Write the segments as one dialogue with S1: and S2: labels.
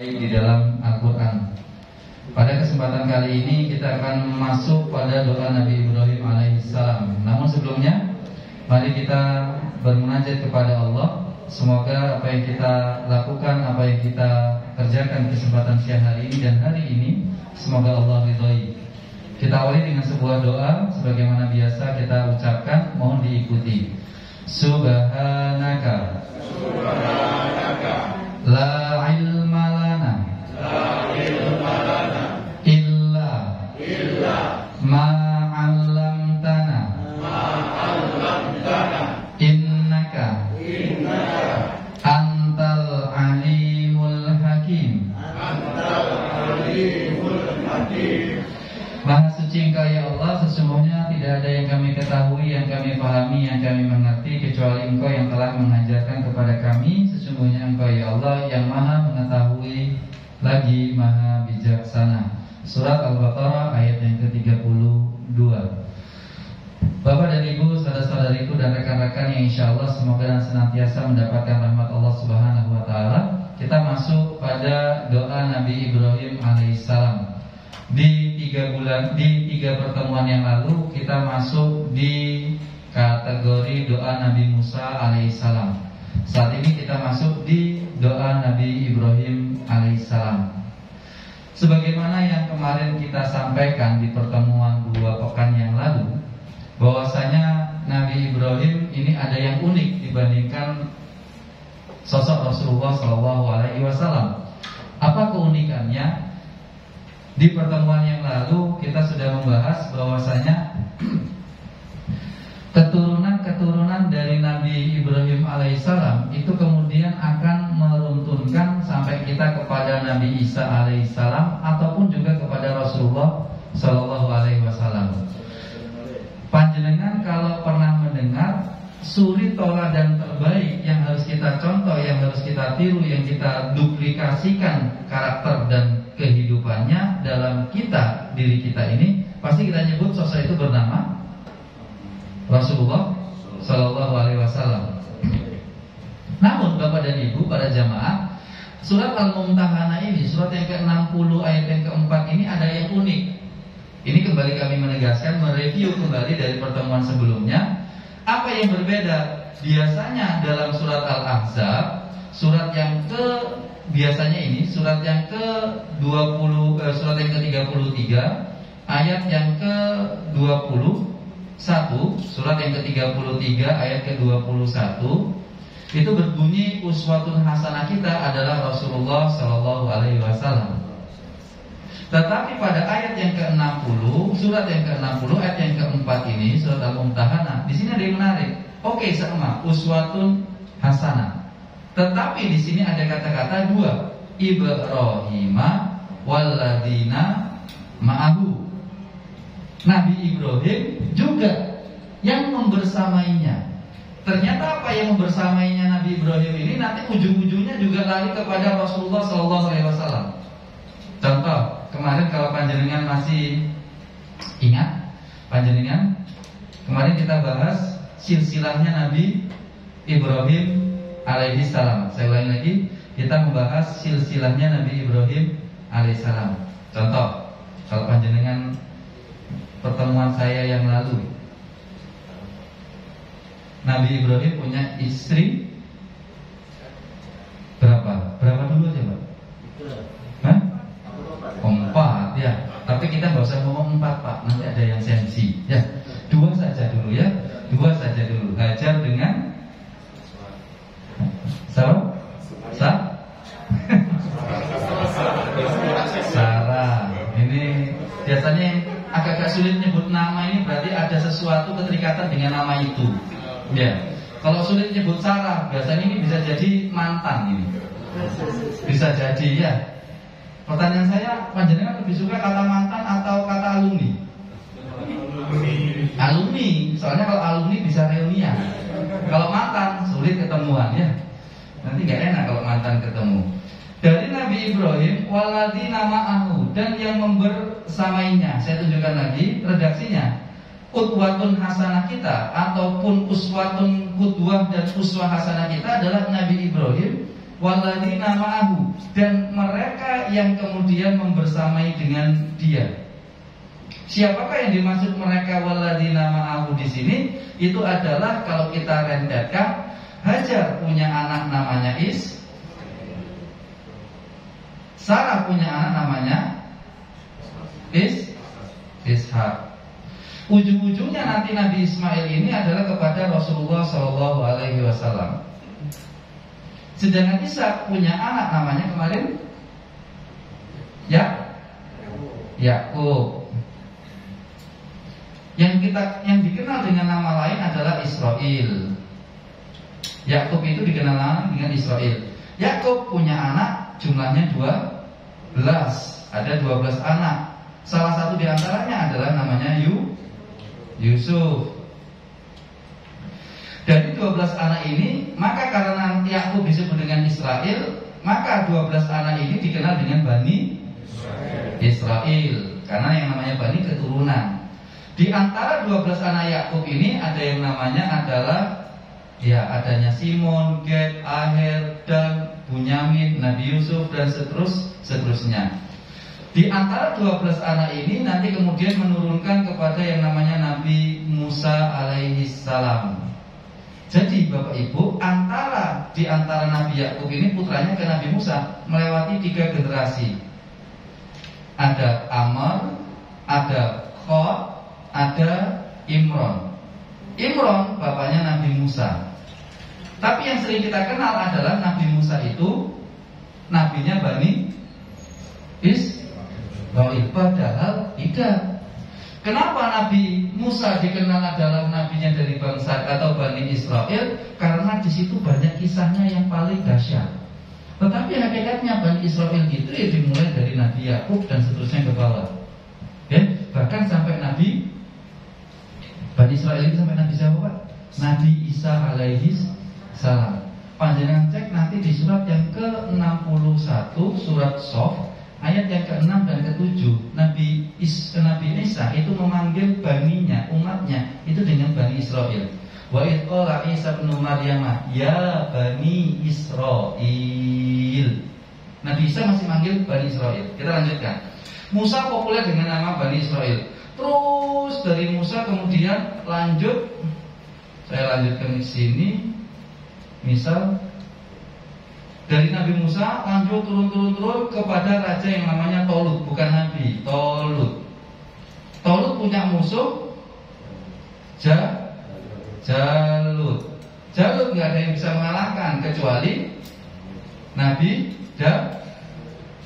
S1: di dalam Al-Quran. Pada kesempatan kali ini kita akan masuk pada doa Nabi Ibrahim alaihissalam. Namun sebelumnya, mari kita bermunajat kepada Allah. Semoga apa yang kita lakukan, apa yang kita kerjakan kesempatan siang hari ini dan hari ini, semoga Allah ridhoi. Kita awali dengan sebuah doa sebagaimana biasa kita ucapkan, mohon diikuti. Subhanaka la ilma lana illa ma 'allamtana innaka antal alimul hakim. Maha suci Engkau ya Allah, sesungguhnya tidak ada yang kami ketahui, yang kami pahami, yang kami mengerti kecuali Engkau yang telah mengajarkan kepada kami. Sesungguhnya Engkau ya Allah yang maha mengetahui lagi maha bijaksana. Surat Al-Baqarah ayat yang ke-32. Bapak dan Ibu, saudara-saudariku dan rekan-rekan yang insya Allah semoga dan senantiasa mendapatkan rahmat Allah Subhanahu wa Ta'ala. Kita masuk pada doa Nabi Ibrahim alaihissalam. Di 3 pertemuan yang lalu kita masuk di kategori doa Nabi Musa alaihissalam. Saat ini kita masuk di doa Nabi Ibrahim alaihissalam. Sebagaimana yang kemarin kita sampaikan di pertemuan 2 pekan yang lalu, bahwasanya Nabi Ibrahim ini ada yang unik dibandingkan sosok Rasulullah SAW. Apa keunikannya? Di pertemuan yang lalu kita sudah membahas bahwasanya keturunan dari Nabi Ibrahim alaihissalam itu kemudian akan meruntunkan sampai kita kepada Nabi Isa alaihissalam ataupun juga kepada Rasulullah Shallallahu alaihi wasallam. Panjenengan kalau pernah mendengar suri tauladan terbaik yang harus kita contoh, yang harus kita tiru, yang kita duplikasikan karakter dan kehidupannya dalam diri kita ini, pasti kita nyebut sosok itu bernama Rasulullah Shallallahu alaihi wasallam. Namun Bapak dan Ibu, para jamaah, surat Al-Mumtahanah ini, surat yang ke-60 ayat yang ke-4 ini ada yang unik. Ini kembali kami menegaskan, mereview kembali dari pertemuan sebelumnya. Apa yang berbeda? Biasanya dalam surat Al-Ahzab, surat yang biasanya ini surat yang ke-20, surat yang ke-33, ayat yang ke-21, surat yang ke-33 ayat ke-21 itu berbunyi uswatun hasanah kita adalah Rasulullah Shallallahu alaihi wasallam. Tetapi pada ayat yang ke-60, surat yang ke-60 ayat yang ke-4 ini, surat Al-Mumtahanah, di sini ada yang menarik. Oke, sama uswatun hasanah. Tetapi di sini ada kata-kata 2, Ibrahima walladina ma'ahu. Nabi Ibrahim juga yang membersamainya. Ternyata apa yang membersamainya Nabi Ibrahim ini nanti ujung-ujungnya juga lari kepada Rasulullah SAW. Contoh, kemarin kalau panjenengan masih ingat, panjenengan kemarin kita bahas silsilahnya Nabi Ibrahim alaihissalam. Saya ulangi lagi, kita membahas silsilahnya Nabi Ibrahim alaihissalam. Contoh, kalau panjenengan pertemuan saya yang lalu, Nabi Ibrahim punya istri berapa? Berapa dulu aja Pak? Hah? 4 ya. Tapi kita nggak usah ngomong 4 Pak, nanti ada yang sensi ya. 2 saja dulu ya. 2 saja dulu. Hajar dengan Sarah. Ini biasanya yang agak sulit nyebut nama ini berarti ada sesuatu keterikatan dengan nama itu. Ya. Kalau sulit nyebut Sarah, biasanya ini bisa jadi mantan ini. Bisa jadi ya. Pertanyaan saya, panjenengan lebih suka kata mantan atau kata alumni? Alumni. Soalnya kalau alumni bisa reunian. Kalau mantan sulit ketemuan ya. Nanti gak enak kalau mantan ketemu. Dari Nabi Ibrahim waladina ma'ahu, dan yang membersamainya. Saya tunjukkan lagi redaksinya. Qudwatun hasanah kita ataupun uswatun qudwah dan uswah hasanah kita adalah Nabi Ibrahim walladzina ma'ahu, dan mereka yang kemudian membersamai dengan dia. Siapakah yang dimaksud mereka walladzina ma'ahu di sini? Itu adalah kalau kita rentetkan, Hajar punya anak namanya Sarah punya anak namanya Ishak. Ujung-ujungnya nanti Nabi Ismail ini adalah kepada Rasulullah SAW. Sedangkan Ishak punya anak namanya kemarin Yakub. Yang dikenal dengan nama lain adalah Israel. Yakub itu dikenal dengan Israel. Yakub punya anak jumlahnya 12. Ada 12 anak. Salah satu di antaranya adalah namanya Yusuf. Dari 12 anak ini, maka karena Yakub disebut dengan Israel, maka 12 anak ini dikenal dengan Bani Israel. Karena yang namanya Bani keturunan. Di antara 12 anak Yakub ini ada yang namanya adalah adanya Simon, Gad, Aher, Dan, Bunyamin, Nabi Yusuf dan seterusnya. Di antara 12 anak ini nanti kemudian menurunkan kepada yang namanya Nabi Musa alaihi salam. Jadi Bapak Ibu, di antara Nabi Yakub ini putranya ke Nabi Musa melewati 3 generasi. Ada Amr, ada Khod, ada Imron. Imron bapaknya Nabi Musa. Tapi yang sering kita kenal adalah Nabi Musa itu nabinya Bani Israil. Padahal tidak. Kenapa Nabi Musa dikenal adalah nabinya dari bangsa atau Bani Israel? Karena di situ banyak kisahnya yang paling dahsyat. Tetapi hakikatnya Bani Israel itu dimulai dari Nabi Yakub dan seterusnya ke bawah. Bahkan sampai Nabi Bani Israel itu sampai Nabi siapa Pak? Nabi Isa alaihi salam. Panjenengan cek nanti di surat yang ke-61 surat Sof ayat yang ke-6 dan ke-7. Nabi Isa itu memanggil baninya, umatnya itu dengan Bani Israel. Wa idh qala Isa ibnu Maryam ya Bani Israil. Nabi Isa masih manggil Bani Israel. Kita lanjutkan. Musa populer dengan nama Bani Israel. Terus dari Musa kemudian lanjut. Saya lanjutkan di sini. Misal dari Nabi Musa lanjut turun kepada raja yang namanya Tolut, bukan Nabi, Tolut. Tolut punya musuh Jalut. Jalut nggak ada yang bisa mengalahkan kecuali Nabi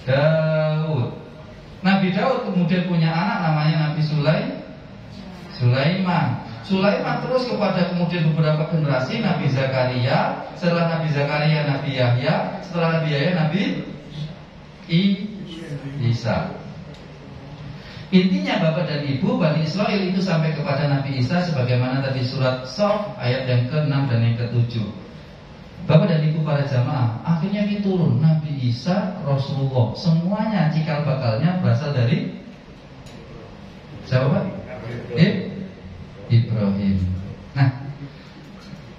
S1: Daud. Nabi Daud kemudian punya anak namanya Nabi Sulaiman. Sulaiman terus kepada kemudian beberapa generasi Nabi Zakaria, setelah Nabi Zakaria Nabi Yahya, setelah Nabi Yahya Nabi Isa. Intinya Bapak dan Ibu, Bani Israel itu sampai kepada Nabi Isa sebagaimana tadi surat Sof ayat yang ke-6 dan yang ke-7. Bapak dan Ibu para jamaah, akhirnya ini turun Nabi Isa, Rasulullah, semuanya cikal bakalnya berasal dari siapa Pak? Ibrahim. Nah,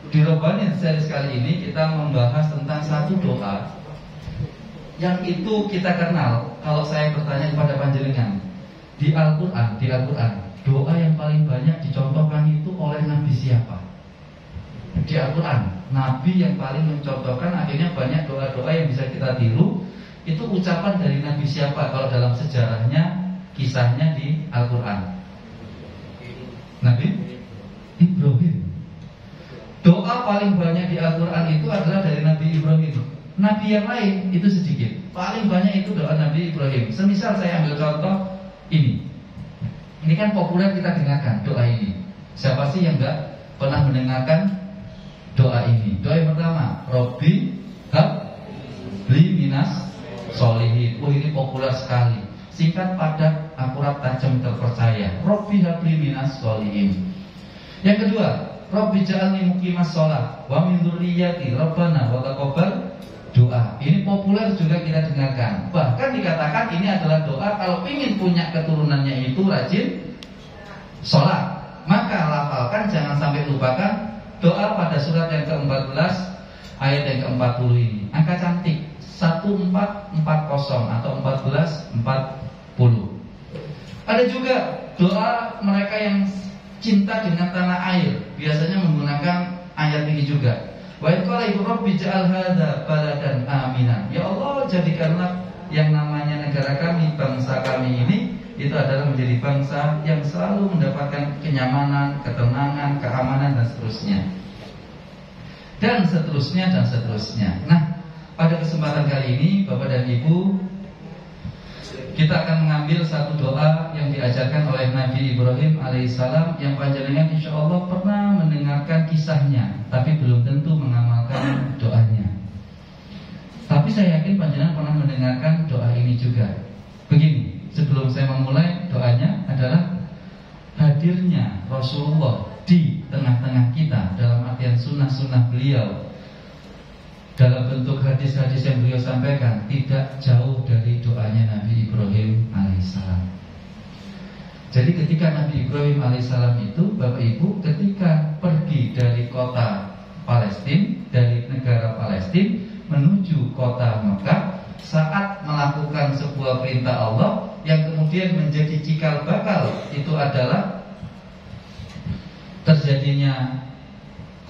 S1: di Robani seri kali ini kita membahas tentang satu doa yang itu kita kenal. Kalau saya bertanya kepada panjenengan, di Al-Quran, doa yang paling banyak dicontohkan itu oleh Nabi siapa? Di Al-Quran, Nabi yang paling mencontohkan, akhirnya banyak doa-doa yang bisa kita tiru. Itu ucapan dari Nabi siapa kalau dalam sejarahnya, kisahnya di Al-Quran? Nabi Ibrahim. Doa paling banyak di Al-Quran itu adalah dari Nabi Ibrahim. Nabi yang lain itu sedikit. Paling banyak itu doa Nabi Ibrahim. Semisal saya ambil contoh ini. Ini kan populer kita dengarkan doa ini. Siapa sih yang enggak pernah mendengarkan doa ini? Doa yang pertama, Robbi habli minas solihin. Oh, ini populer sekali. Singkat, padat, akurat, tajam, terpercaya. Robbi habli minas solihin. Yang kedua, Robbi ja'alni muqimas sholat wa min dzurriyyati rabbana wa taqabbal doa. Ini populer juga kita dengarkan. Bahkan dikatakan ini adalah doa kalau ingin punya keturunannya itu rajin sholat. Maka lafalkan, jangan sampai lupakan doa pada surat yang ke-14 ayat yang ke-40 ini. Angka cantik 1440 atau 1440. Ada juga doa mereka yang cinta dengan tanah air, biasanya menggunakan ayat ini juga. Wa qala rabbi ja'al hadza baladan aminan. Ya Allah, jadikanlah yang namanya negara kami, bangsa kami ini, itu adalah menjadi bangsa yang selalu mendapatkan kenyamanan, ketenangan, keamanan, dan seterusnya. Dan seterusnya, dan seterusnya. Nah, pada kesempatan kali ini, Bapak dan Ibu, kita akan mengambil satu doa yang diajarkan oleh Nabi Ibrahim alaihissalam, yang panjenengan insya Allah pernah mendengarkan kisahnya, tapi belum tentu mengamalkan doanya. Tapi saya yakin panjenengan pernah mendengarkan doa ini juga. Begini, sebelum saya memulai doanya adalah hadirnya Rasulullah di tengah-tengah kita, dalam artian sunnah-sunnah beliau, dalam bentuk hadis-hadis yang beliau sampaikan, tidak jauh dari doanya Nabi Ibrahim alaihissalam. Jadi ketika Nabi Ibrahim alaihissalam itu, Bapak Ibu, ketika pergi dari kota Palestina, dari negara Palestina menuju kota Mekah, saat melakukan sebuah perintah Allah yang kemudian menjadi cikal bakal, itu adalah terjadinya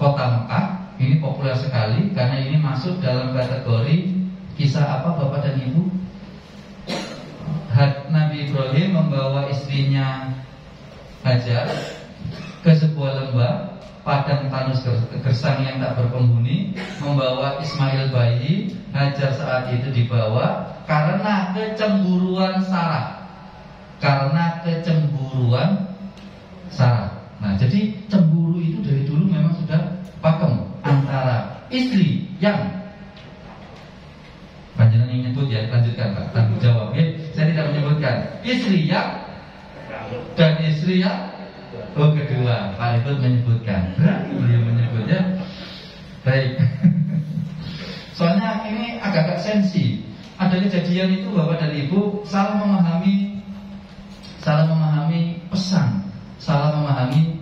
S1: kota Mekah. Ini populer sekali karena ini masuk dalam kategori kisah apa Bapak dan Ibu? Nabi Ibrahim membawa istrinya Hajar ke sebuah lembah padang tanus gersang yang tak berpenghuni, membawa Ismail bayi. Hajar saat itu dibawa karena kecemburuan Sarah. Karena kecemburuan Sarah. Nah, jadi cemburu itu dari dulu memang sudah pakem antara istri yang panjenengan yang nyebut ya, lanjutkan Pak, tanggung jawab ya. Saya tidak menyebutkan istri yang dan istri yang kedua. Pak Ribut menyebutkan, berani beliau menyebutnya. Baik. Soalnya ini agak-agak sensi. Ada kejadian itu Bapak dan Ibu salah memahami pesan, salah memahami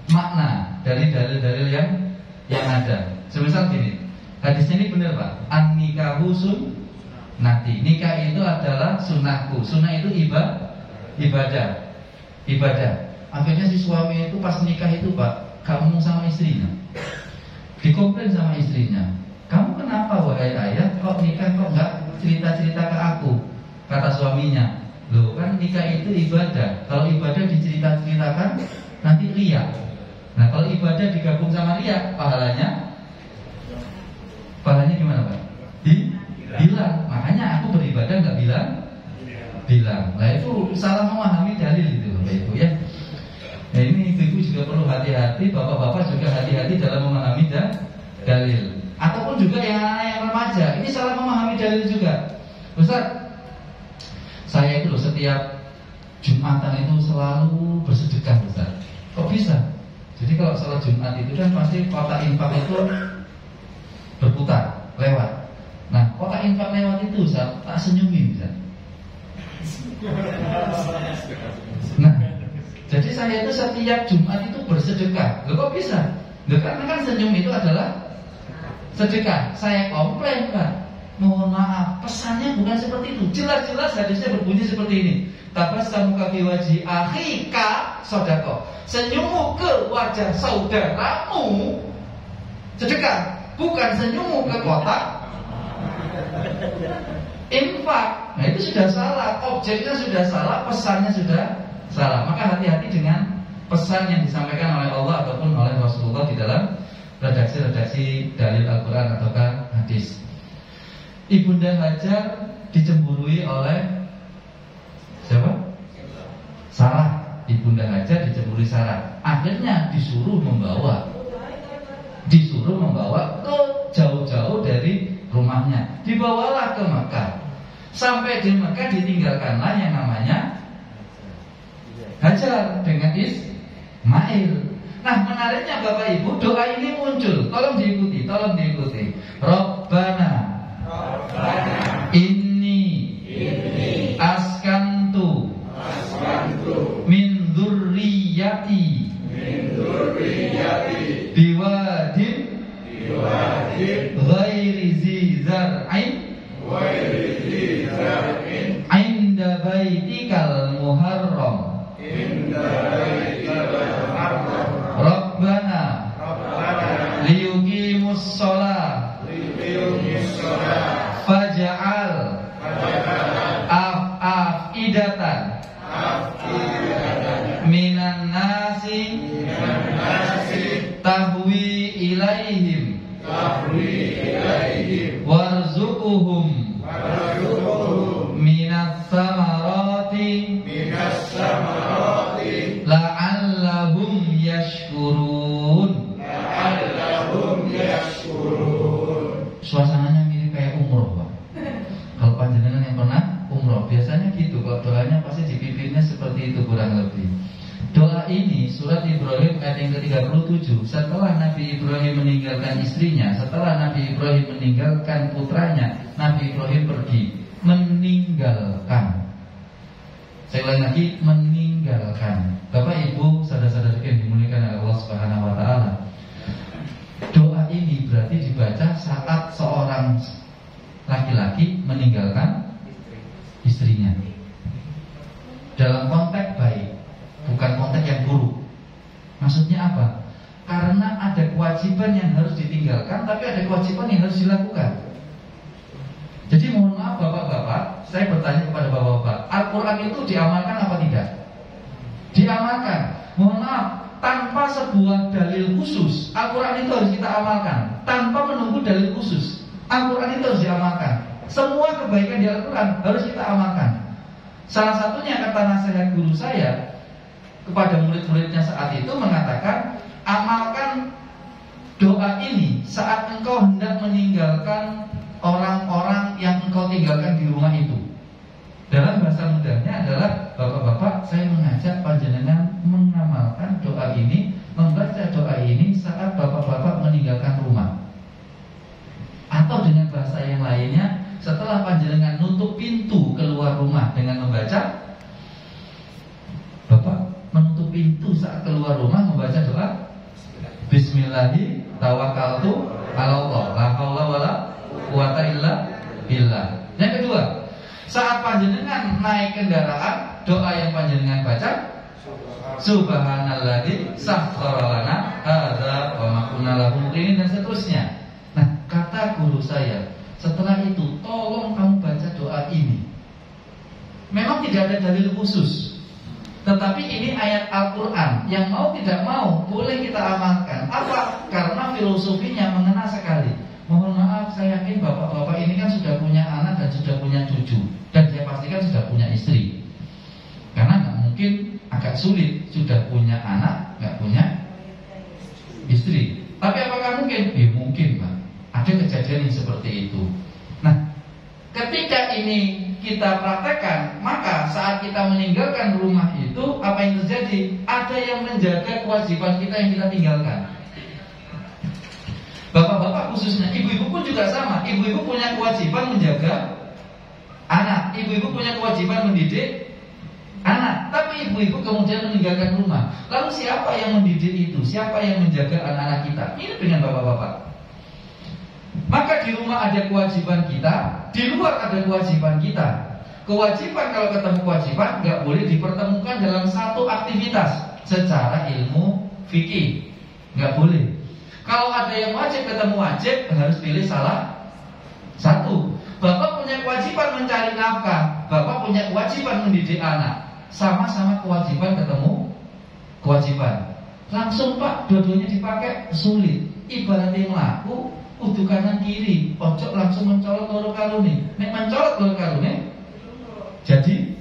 S1: makna dari dalil-dalil yang ada. Semisal gini, hadisnya ini benar Pak, an-nikahu sunnati. Nikah itu adalah sunnahku. Sunnah itu ibadah. Akhirnya si suami itu pas nikah itu Pak, gak ngomong sama istrinya, dikomplain sama istrinya. Kamu kenapa wahai ayah, kok nikah kok gak cerita-cerita ke aku? Kata suaminya, loh kan nikah itu ibadah. Kalau ibadah dicerita-ceritakan nanti riya. Nah kalau ibadah digabung sama riya, pahalanya gimana Pak? Bilang. Makanya aku beribadah nggak bilang. Nah itu salah memahami dalil itu Bapak Ibu ya. Nah ini ibu juga perlu hati-hati, bapak-bapak juga hati-hati dalam memahami dalil. Ataupun juga yang anak-anak yang remaja, ini salah memahami dalil juga. Ustaz, saya itu loh setiap Jumatan itu selalu bersedekah Ustaz. Kok bisa? Jadi kalau sholat Jumat itu kan pasti kotak infak itu berputar, lewat. Nah, kotak infak lewat itu Ustaz, tak senyumin Ustaz. Nah, jadi saya itu setiap Jumat itu bersedekah. Loh kok bisa? Loh karena kan senyum itu adalah sedekah. Saya komplain Pak, mohon maaf, pesannya bukan seperti itu. Jelas-jelas hadisnya berbunyi seperti ini. Tabassamu ka fi wajhi akhika sedekah. Senyummu ke wajah saudaramu sedekah, bukan senyummu ke kotak infak. Nah itu sudah salah, objeknya sudah salah, pesannya sudah salah. Maka hati-hati dengan pesan yang disampaikan oleh Allah ataupun oleh Rasulullah di dalam redaksi-redaksi dalil Al-Quran ataukah hadis. Ibunda Hajar dicemburui oleh siapa? Sarah. Ibunda Hajar dicemburui Sarah. Akhirnya disuruh membawa ke jauh-jauh dari rumahnya. Dibawalah ke Mekah. Sampai di Mekah ditinggalkanlah yang namanya Hajar dengan Ismail. Nah menariknya Bapak Ibu, doa ini muncul. Tolong diikuti. Rabbana inni askantu min dzurriyyati biwadin baitikal muharram Rabbana liyuqimus shalah faj'al af'idatan minan nasi tahwi ilaihim warzuquhum minas samarati la'allahum yashkurun. Suasananya mirip kayak umroh, Pak. Kalau panjenengan yang pernah umroh, biasanya gitu. Kalau doanya pasti dipimpinnya seperti itu kurang lebih. Doa ini surat Ibrahim ayat yang ke-37. Setelah Nabi Ibrahim meninggalkan istrinya, setelah Nabi Ibrahim meninggalkan putranya, Nabi Ibrahim pergi meninggalkan. Saya ulangi lagi, meninggalkan. Bapak Ibu, saudara-saudara yang dimuliakan oleh Allah Subhanahu wa taala. Doa ini berarti dibaca saat seorang laki-laki meninggalkan istrinya. Dalam konteks baik, bukan konteks yang buruk. Maksudnya apa? Karena ada kewajiban yang harus ditinggalkan, tapi ada kewajiban yang harus dilakukan. Jadi mohon maaf bapak-bapak, saya bertanya kepada bapak-bapak, Al-Quran itu diamalkan apa tidak? Diamalkan. Mohon maaf, tanpa sebuah dalil khusus, Al-Quran itu harus kita amalkan. Tanpa menunggu dalil khusus, Al-Quran itu harus diamalkan. Semua kebaikan di Al-Quran harus kita amalkan. Salah satunya kata nasihat guru saya kepada murid-muridnya saat itu mengatakan, amalkan doa ini saat engkau hendak meninggalkan orang-orang yang engkau tinggalkan di rumah itu. Dalam bahasa mudahnya adalah, bapak-bapak, saya mengajak panjenengan mengamalkan doa ini, membaca doa ini saat bapak-bapak meninggalkan rumah. Atau dengan bahasa yang lainnya, setelah panjenengan nutup pintu keluar rumah dengan membaca, bapak menutup pintu saat keluar rumah membaca doa Bismillahi tawakkaltu ala Allah la haula wala quwata illa billah. Yang kedua, saat panjenengan naik kendaraan, doa yang panjenengan baca Subhanalladzi sakhkhara lana hadza wa ma kunna lahu muqrinin, dan seterusnya. Nah, kata guru saya, setelah itu tolong kamu baca doa ini. Memang tidak ada dalil khusus, tetapi ini ayat Al-Quran yang mau tidak mau boleh kita amalkan. Apa? Karena filosofinya mengena sekali. Mohon maaf, saya yakin bapak-bapak ini kan sudah punya anak dan sudah punya cucu, dan saya pastikan sudah punya istri. Karena nggak mungkin, agak sulit sudah punya anak nggak punya istri. Tapi apakah mungkin? Ya mungkin, Pak. Ada kejadian yang seperti itu. Nah, ketika ini kita praktekkan, maka saat kita meninggalkan rumah itu, apa yang terjadi? Ada yang menjaga kewajiban kita yang kita tinggalkan. Bapak-bapak khususnya, ibu-ibu pun juga sama. Ibu-ibu punya kewajiban menjaga anak, ibu-ibu punya kewajiban mendidik anak. Tapi ibu-ibu kemudian meninggalkan rumah. Lalu siapa yang mendidik itu? Siapa yang menjaga anak-anak kita? Ini dengan bapak-bapak. Maka di rumah ada kewajiban kita, di luar ada kewajiban kita. Kewajiban, kalau ketemu kewajiban, nggak boleh dipertemukan dalam satu aktivitas secara ilmu fikih, nggak boleh. Kalau ada yang wajib ketemu wajib, harus pilih salah satu. Bapak punya kewajiban mencari nafkah, bapak punya kewajiban mendidik anak. Sama-sama kewajiban ketemu kewajiban. Langsung Pak, dua-duanya dipakai sulit. Ibaratnya melaku, kudu kanan kiri, ojo langsung mencolot loro karune. Nek mencolot loro karune, jadi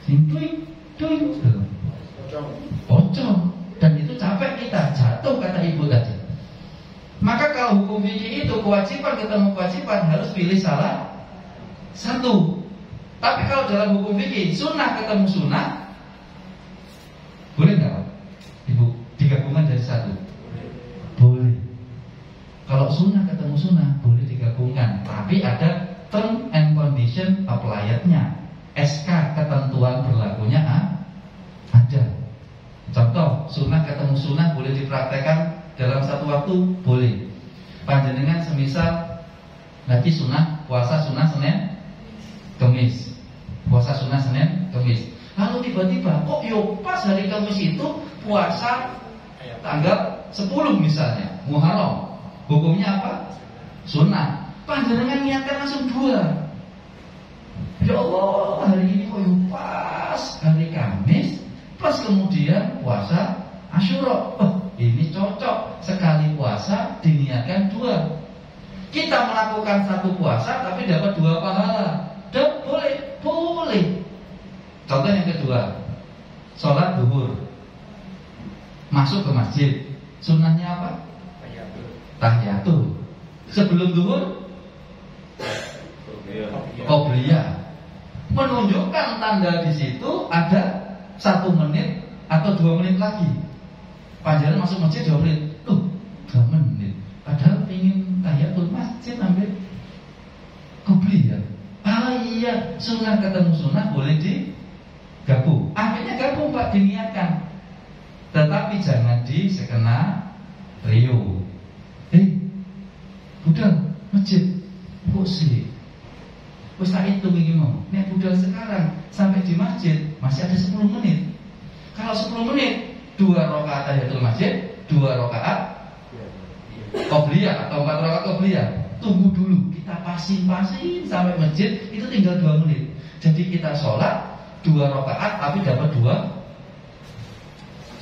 S1: simpuing, tuing, pocong. Dan itu capek kita, jatuh kata ibu tadi. Maka kalau hukum fikih itu kewajiban ketemu kewajiban, harus pilih salah satu. Tapi kalau dalam hukum fikih sunnah ketemu sunnah, boleh nggak Pak? Ibu, digabungkan dari satu? Boleh. Kalau sunnah ketemu sunnah, boleh digabungkan. Tapi ada term and condition applied-nya. SK ketentuan berlakunya ada. Contoh, sunnah ketemu sunnah boleh dipraktekkan dalam satu waktu, boleh. Panjenengan semisal nanti sunnah puasa sunnah Senin Kemis, puasa sunnah Senin, Kamis. Lalu tiba-tiba kok yo pas hari Kamis itu puasa tanggal 10 misalnya, Muharram. Hukumnya apa? Sunnah. Panjenengan niatkan langsung 2. Ya Allah, hari ini kok yo pas hari Kamis, plus kemudian puasa Asyura. Oh, ini cocok, sekali puasa diniatkan 2. Kita melakukan satu puasa tapi dapat 2 pahala. Dan boleh. Contoh yang kedua, sholat zuhur, masuk ke masjid, sunnahnya apa? Tahiyatul. Sebelum zuhur, qobliyah. Menunjukkan tanda di situ ada 1 menit atau 2 menit lagi. Panjenengan masuk masjid 2 menit, 2 menit. Padahal ingin tahiyatul masjid ambil qobliyah. Iya, sunnah ketemu sunnah boleh digabung. Akhirnya gabung Pak, diniatkan. Tetapi jangan di skenario. Budal masjid kok sih? Wes tak hitung iki mau. Nek budal sekarang sampai di masjid masih ada 10 menit. Kalau 10 menit 2 rakaat tahiyatul masjid, 2 rakaat qobliyah atau 4 rakaat qobliyah. Tunggu dulu, kita pasin-pasin sampai masjid itu tinggal 2 menit. Jadi kita sholat 2 rakaat tapi dapat 2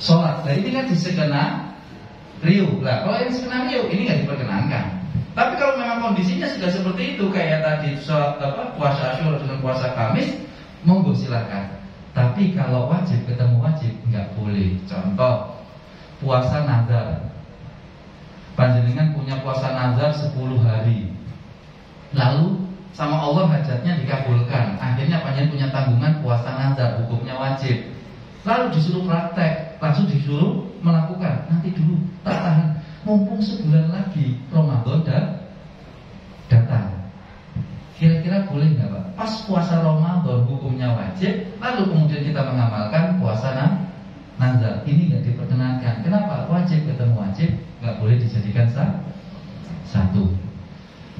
S1: sholat. Nah ini kan di skenario. Nah kalau yang skenario ini nggak diperkenankan. Tapi kalau memang kondisinya sudah seperti itu, kayak tadi puasa Asyura dengan puasa Kamis, monggo silakan. Tapi kalau wajib ketemu wajib nggak boleh. Contoh puasa nazar. Panjenengan punya puasa nazar 10 hari. Lalu sama Allah hajatnya dikabulkan. Akhirnya panjenengan punya tanggungan puasa nazar, hukumnya wajib. Lalu disuruh praktek, langsung disuruh melakukan. Nanti dulu, tak tahan. Mumpung sebulan lagi Ramadan datang. Kira-kira boleh nggak Pak? Pas puasa Ramadan hukumnya wajib, lalu kemudian kita mengamalkan puasa nazar. Ini nggak diperkenankan. Kenapa? Wajib ketemu wajib, nggak boleh dijadikan satu.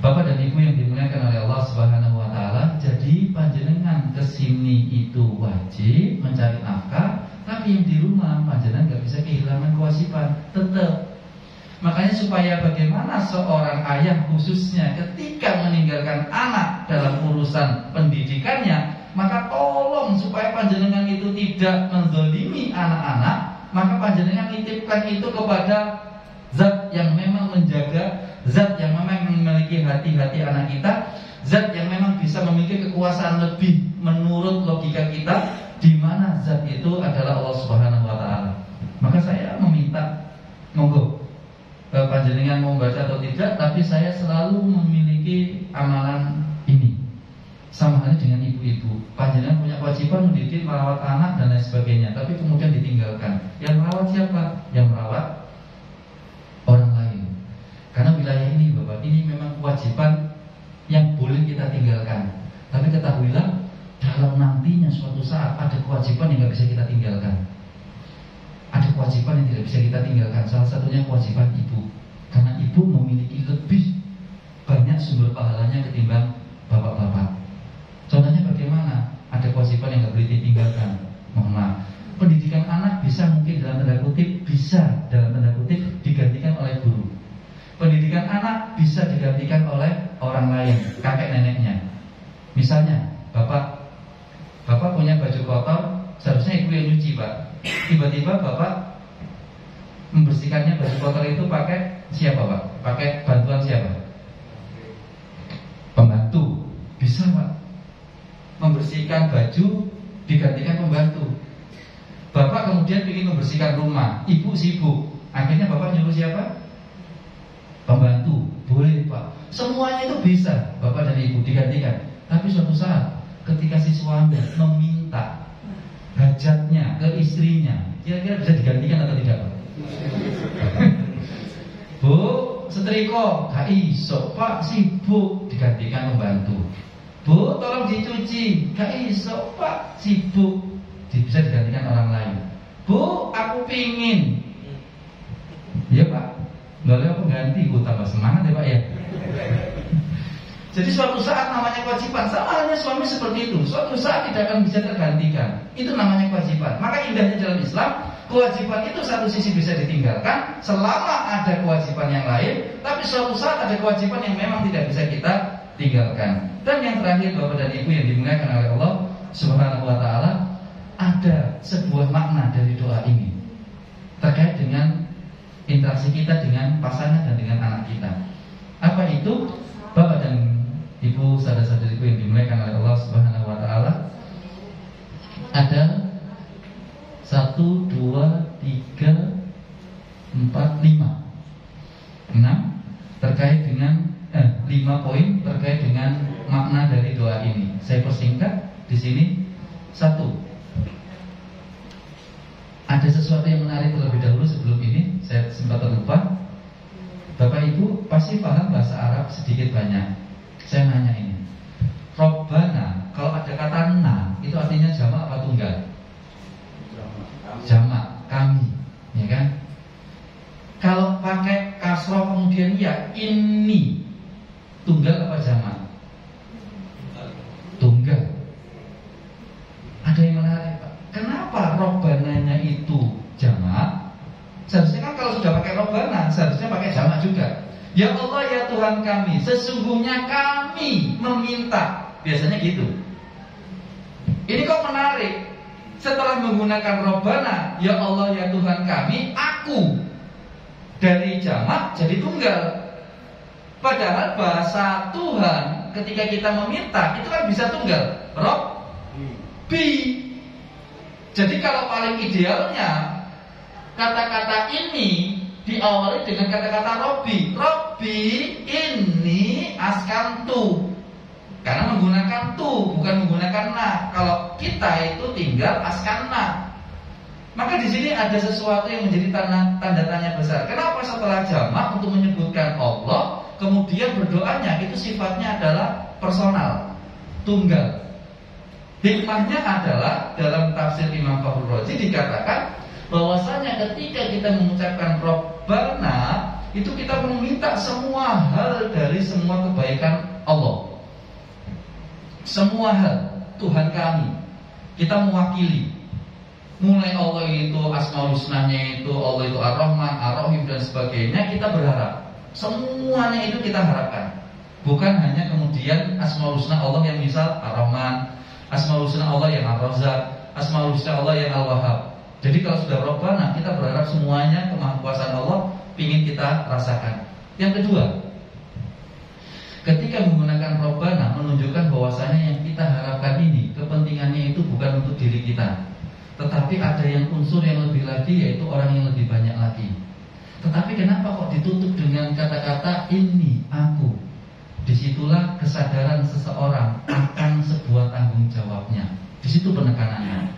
S1: Bapak dan Ibu yang dimuliakan oleh Allah Subhanahu wa taala, jadi panjenengan kesini itu wajib mencari nafkah, tapi yang di rumah panjenengan nggak bisa kehilangan kewajiban, tetap. Makanya supaya bagaimana seorang ayah khususnya ketika meninggalkan anak dalam urusan pendidikannya, maka tolong supaya panjenengan itu tidak menzalimi anak-anak, maka panjenengan titipkan itu kepada zat yang memang menjaga, zat yang memang memiliki hati-hati anak kita, zat yang memang bisa memiliki kekuasaan lebih menurut logika kita, di mana zat itu adalah Allah Subhanahu wa taala. Maka saya meminta, monggo panjenengan mau baca atau tidak, tapi saya selalu memiliki amalan ini. Sama halnya dengan ibu-ibu, panjenengan punya kewajiban mendidik, merawat anak dan lain sebagainya, tapi kemudian ditinggalkan. Yang merawat siapa? Yang merawat orang lain. Karena wilayah ini Bapak, ini memang kewajiban yang boleh kita tinggalkan. Tapi ketahuilah, dalam nantinya suatu saat ada kewajiban yang gak bisa kita tinggalkan. Ada kewajiban yang tidak bisa kita tinggalkan. Salah satunya kewajiban ibu. Karena ibu memiliki lebih banyak sumber pahalanya ketimbang bapak-bapak. Contohnya bagaimana? Ada kewajiban yang gak boleh ditinggalkan. Mohon maaf, pendidikan anak bisa mungkin dalam tanda kutip, bisa dalam tanda kutip digantikan oleh guru. Pendidikan anak bisa digantikan oleh orang lain, kakek neneknya. Misalnya bapak punya baju kotor, seharusnya ibu yang nyuci Pak. Tiba-tiba bapak membersihkannya baju kotor itu pakai siapa Pak? Pakai bantuan siapa? Pembantu. Bisa Pak. Membersihkan baju digantikan pembantu. Bapak kemudian ingin membersihkan rumah, ibu sibuk. Akhirnya bapak nyuruh siapa? Pembantu. Boleh Pak. Semuanya itu bisa bapak dan ibu digantikan. Tapi suatu saat ketika si suami meminta hajatnya ke istrinya, kira-kira bisa digantikan atau tidak Pak? Bu, setrika, gak iso Pak, sibuk, digantikan pembantu. Bu, tolong dicuci, gak iso Pak, sibuk, bisa digantikan orang lain. Bu, aku pingin. Ya Pak, lalu aku ganti, aku tambah semangat ya Pak ya. Jadi suatu saat namanya kewajiban, sama halnya suami seperti itu. Suatu saat tidak akan bisa tergantikan. Itu namanya kewajiban. Maka indahnya dalam Islam, kewajiban itu satu sisi bisa ditinggalkan selama ada kewajiban yang lain, tapi suatu saat ada kewajiban yang memang tidak bisa kita tinggalkan. Dan yang terakhir, Bapak dan Ibu yang dimuliakan oleh Allah Subhanahu wa taala, ada sebuah makna dari doa ini terkait dengan interaksi kita dengan pasangan dan dengan anak kita. Apa itu? Bapak dan Ibu, saudara-saudariku yang dimuliakan oleh Allah Subhanahu wa taala, ada 1, 2, 3, 4, 5 terkait dengan 5 poin terkait dengan makna dari doa ini. Saya persingkat di sini. 1. Ada sesuatu yang menarik terlebih dahulu sebelum ini, saya sempat terlupa. Bapak Ibu pasti paham bahasa Arab sedikit banyak. Saya nanya ini, Robbana, kalau ada kata na, itu artinya jamak apa tunggal? Jamak, kami, ya kan? Kalau pakai kasroh kemudian ya, ini tunggal apa jamak? Tunggal. Ada yang menarik, Pak. Kenapa Robbananya itu jamak? Seharusnya kan kalau sudah pakai Robbana, seharusnya pakai jamak juga. Ya Allah, ya Tuhan kami, sesungguhnya kami meminta. Biasanya gitu. Ini kok menarik. Setelah menggunakan Robbana, ya Allah, ya Tuhan kami, aku, dari jamak jadi tunggal. Padahal bahasa Tuhan ketika kita meminta itu kan bisa tunggal, Robbi. Jadi kalau paling idealnya kata-kata ini diawali dengan kata-kata Robbi. Robbi ini askantu, karena menggunakan tu, bukan menggunakan na. Kalau kita itu tinggal askanna. Maka di sini ada sesuatu yang menjadi tanda tanya besar. Kenapa setelah jamak untuk menyebutkan Allah, kemudian berdoanya itu sifatnya adalah personal, tunggal? Hikmahnya adalah dalam tafsir Imam Fakhrul Razi dikatakan bahwasanya ketika kita mengucapkan Robbana, itu kita meminta semua hal dari semua kebaikan Allah. Semua hal Tuhan kami kita mewakili. Mulai Allah itu Asmaul Husnanya itu, Allah itu Ar-Rahman, Ar-Rahim dan sebagainya, kita berharap. Semuanya itu kita harapkan. Bukan hanya kemudian Asmaul Husna Allah yang misal Ar-Rahman, Asmaul Husna Allah yang Ar-Razzaq, Asmaul Husna Allah yang Al-Wahhab. Jadi kalau sudah Robbana, kita berharap semuanya kemahakuasaan Allah ingin kita rasakan. Yang kedua, ketika menggunakan Robbana menunjukkan bahwasanya yang kita harapkan ini kepentingannya itu bukan untuk diri kita, tetapi ada yang unsur yang lebih lagi, yaitu orang yang lebih banyak lagi. Tetapi kenapa kok ditutup dengan kata-kata ini aku? Disitulah kesadaran seseorang akan sebuah tanggung jawabnya. Di situ penekanannya.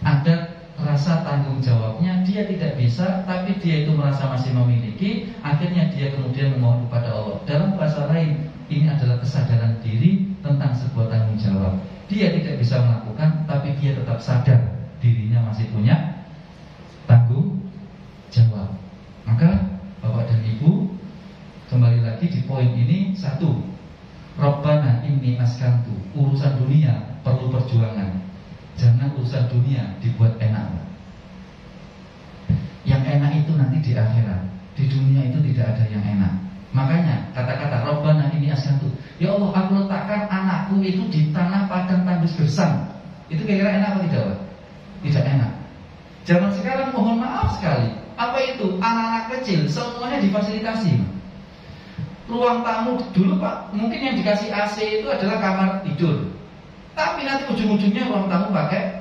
S1: Ada rasa tanggung jawabnya, dia tidak bisa, tapi dia itu merasa masih memiliki. Akhirnya dia kemudian memohon kepada Allah. Dalam bahasa lain, ini adalah kesadaran diri tentang sebuah tanggung jawab. Dia tidak bisa melakukan, tapi dia tetap sadar dirinya masih punya tanggung jawab. Maka Bapak dan Ibu, kembali lagi di poin ini. 1, Robbana inni askantu. Urusan dunia perlu perjuangan. Jangan urusan dunia dibuat enak. Yang enak itu nanti di akhirat. Di dunia itu tidak ada yang enak. Makanya kata-kata Robbana inni askantu, ya Allah, aku letakkan anakku itu di tanah padang tandus gersang. Itu kira-kira enak atau tidak, Pak? Tidak enak. Zaman sekarang mohon maaf sekali. Apa itu? Anak-anak kecil semuanya difasilitasi. Ruang tamu dulu, Pak, mungkin yang dikasih AC itu adalah kamar tidur. Tapi nanti ujung-ujungnya ruang tamu pakai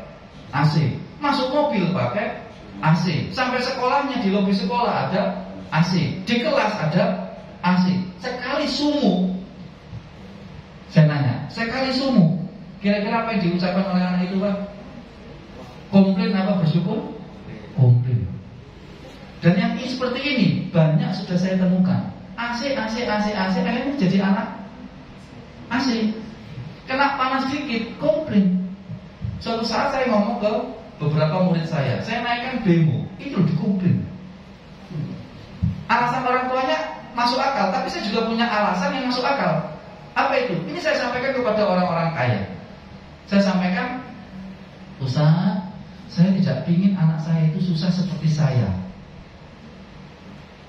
S1: AC. Masuk mobil pakai AC. Sampai sekolahnya, di lobi sekolah ada AC. Di kelas ada AC. Sekali sumu, saya nanya, sekali sumu, kira-kira apa yang diucapkan oleh anak itu, Pak? Komplain apa bersyukur? Komplain. Dan yang seperti ini banyak sudah saya temukan. AC, akhirnya jadi anak AC. Kena panas dikit, komplain. Suatu saat saya ngomong ke beberapa murid saya naikkan bemo, itu dikomplain. Alasan orang tuanya masuk akal, tapi saya juga punya alasan yang masuk akal. Apa itu? Ini saya sampaikan kepada orang-orang kaya. Saya sampaikan, Ustaz, saya tidak ingin anak saya itu susah seperti saya.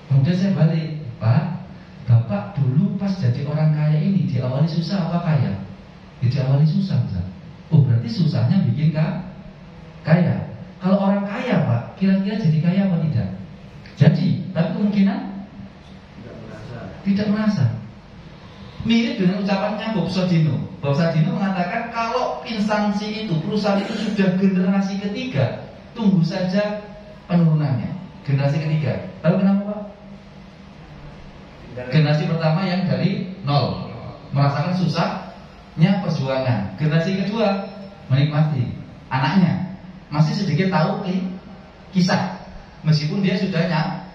S1: Kemudian saya balik, Pak, Bapak dulu pas jadi orang kaya ini diawali susah apa kaya? Diawali susah, Ustaz. Oh, berarti susahnya bikin kaya. Kalau orang kaya, Pak, kira-kira jadi kaya apa tidak? Jadi, tapi kemungkinan tidak merasa. Mirip dengan ucapannya Bob Sadino. Bob Sadino mengatakan kalau instansi itu, perusahaan itu sudah generasi ketiga, tunggu saja penurunannya. Generasi ketiga. Tahu kenapa, Pak? Generasi pertama yang dari nol, merasakan susahnya perjuangan. Generasi kedua menikmati, anaknya masih sedikit tahu kisah, meskipun dia sudah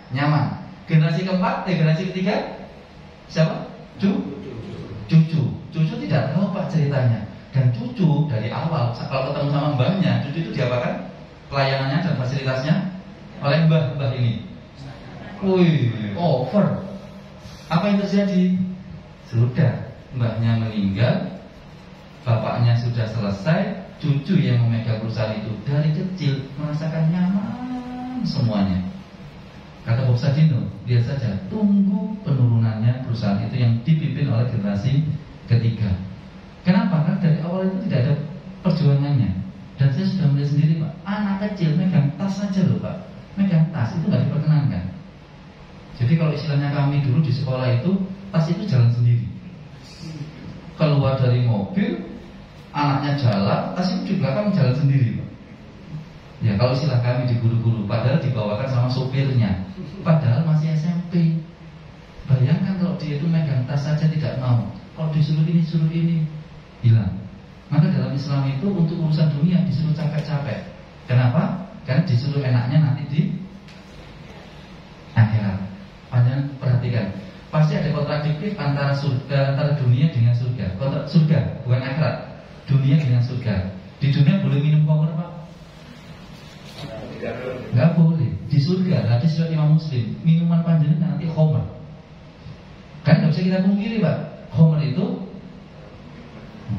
S1: nyaman. Generasi keempat, generasi ketiga siapa? Cucu tidak tahu Pak ceritanya. Dan cucu dari awal kalau ketemu sama mbahnya, cucu itu diapakan? Pelayanannya dan fasilitasnya oleh mbah ini. Wih, over. Apa yang terjadi? Sudah, mbahnya meninggal, bapaknya sudah selesai, cucu yang memegang perusahaan itu dari kecil merasakan nyaman semuanya. Kata Bob Sadino, lihat saja, tunggu penurunannya perusahaan itu yang dipimpin oleh generasi ketiga. Kenapa? Karena dari awal itu tidak ada perjuangannya. Dan saya sudah melihat sendiri, Pak, anak kecil megang tas saja loh, Pak. Megang tas itu nggak diperkenankan. Jadi kalau istilahnya kami dulu di sekolah itu, tas itu jalan sendiri. Keluar dari mobil, anaknya jalan, tas itu di belakang jalan sendiri, Pak. Ya kalau istilah kami di guru-guru, padahal dibawakan sama sopirnya, padahal masih SMP. Bayangkan kalau dia itu megang tas saja tidak mau, kalau disuruh ini, hilang. Maka dalam Islam itu untuk urusan dunia disuruh capek-capek. Kenapa? Karena disuruh enaknya nanti di akhirat. Panjang perhatikan, pasti ada kontradiktif antara dunia dengan surga. Surga bukan akhirat, dunia dengan surga. Di dunia boleh minum khamr, Pak? Nggak boleh. Di surga, hadis riwayat Imam Muslim, minuman panjenengan nanti khamr. Kan nggak bisa kita pungkiri, Pak. Khamr itu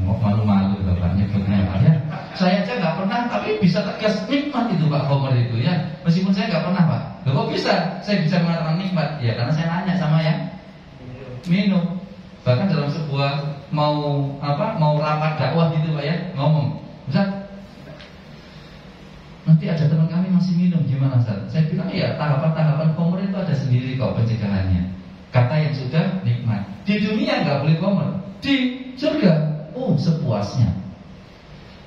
S1: malu-malu bapaknya ya. Saya aja nggak pernah, tapi bisa tegas nikmat itu Pak khamr itu ya. Meskipun saya nggak pernah, Pak. Loh, kok bisa? Saya bisa mengatakan nikmat ya karena saya nanya sama yang minum. Bahkan dalam sebuah mau rapat dakwah gitu Pak ya, ngomong, Ustaz, nanti ada teman kami masih minum, gimana Ustaz? Saya bilang ya tahapan-tahapan khamr itu ada sendiri kok pencegahannya. Kata yang sudah nikmat. Di dunia nggak boleh khamr, di surga sepuasnya.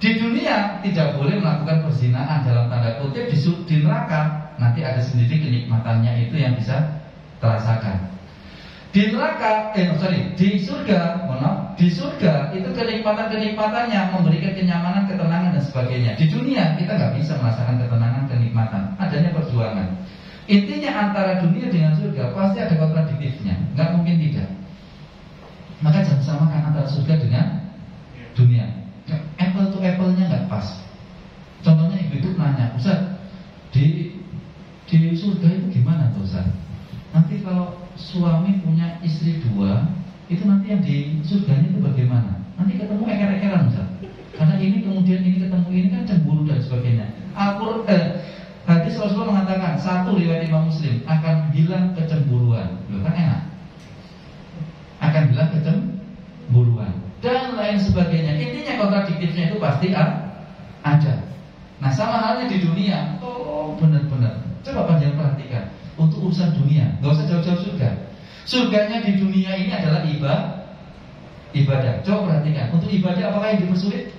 S1: Di dunia tidak boleh melakukan perzinahan dalam tanda kutip, di neraka nanti ada sendiri kenikmatannya itu yang bisa terasakan. Di neraka, di surga, di surga itu kenikmatannya memberikan kenyamanan, ketenangan dan sebagainya. Di dunia kita nggak bisa merasakan ketenangan, kenikmatan, adanya perjuangan. Intinya antara dunia dengan surga pasti ada kontradiktifnya, nggak mungkin tidak. Maka jangan samakan antara surga dengan dunia. Apple to apple-nya nggak pas. Contohnya ibu-ibu nanya, Ustaz, di surga itu gimana tuh Ustaz? Nanti kalau suami punya istri dua, itu nanti yang di surganya itu bagaimana? Nanti ketemu eker-ekeran Ustaz. Karena ini kemudian ini ketemu ini kan cemburu dan sebagainya. Hadis Rasulullah mengatakan, satu riwayat Imam Muslim, akan hilang kecemburuan. Loh, kan enak. Akan hilang kecemburuan dan lain sebagainya. Intinya kontradiktifnya itu pasti ada. Nah sama halnya di dunia. Benar-benar. Coba panjang perhatikan. Untuk urusan dunia, nggak usah jauh-jauh surga. Surganya di dunia ini adalah ibadah. Coba perhatikan. Untuk ibadah apakah yang dipersulit?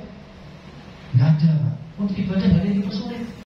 S1: Nggak ada, Pak. Untuk ibadah nggak ada yang dipersulit.